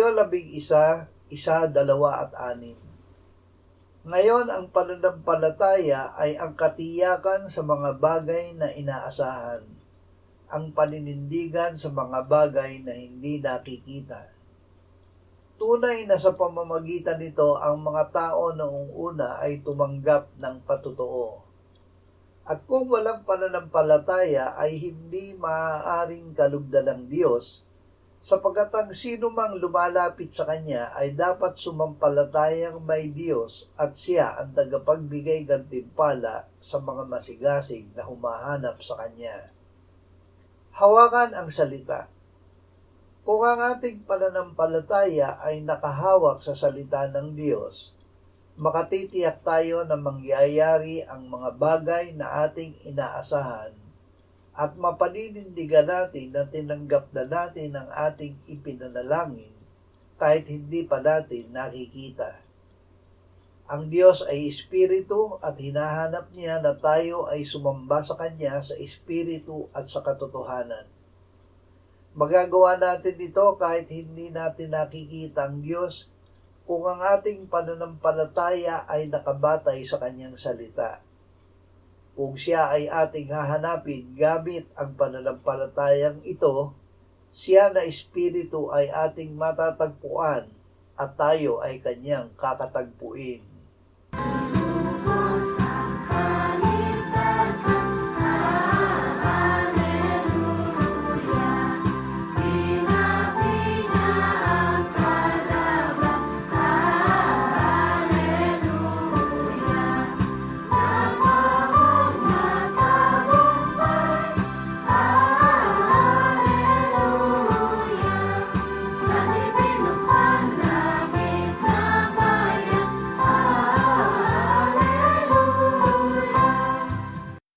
Mateo 11:1, 2 at 6. Ngayon ang pananampalataya ay ang katiyakan sa mga bagay na inaasahan, ang paninindigan sa mga bagay na hindi nakikita. Tunay na sa pamamagitan nito ang mga tao noong una ay tumanggap ng patotoo. At kung walang pananampalataya ay hindi maaaring kalugdan ng Diyos, sapagat ang sino mang lumalapit sa Kanya ay dapat sumampalatayang may Diyos at Siya ang tagapagbigay gantimpala sa mga masigasig na humahanap sa Kanya. Hawakan ang salita. Kung ang ating pananampalataya ay nakahawak sa salita ng Diyos, makatitiyak tayo na mangyayari ang mga bagay na ating inaasahan at mapaninindigan natin na tinanggap na natin ang ating ipinanalangin kahit hindi pa natin nakikita. Ang Diyos ay Espiritu at hinahanap niya na tayo ay sumamba sa Kanya sa Espiritu at sa katotohanan. Magagawa natin ito kahit hindi natin nakikita ang Diyos kung ang ating pananampalataya ay nakabatay sa Kanyang salita. Kung Siya ay ating hahanapin gamit ang pananampalatayang ito, Siya na Espiritu ay ating matatagpuan at tayo ay Kanyang kakatagpuin.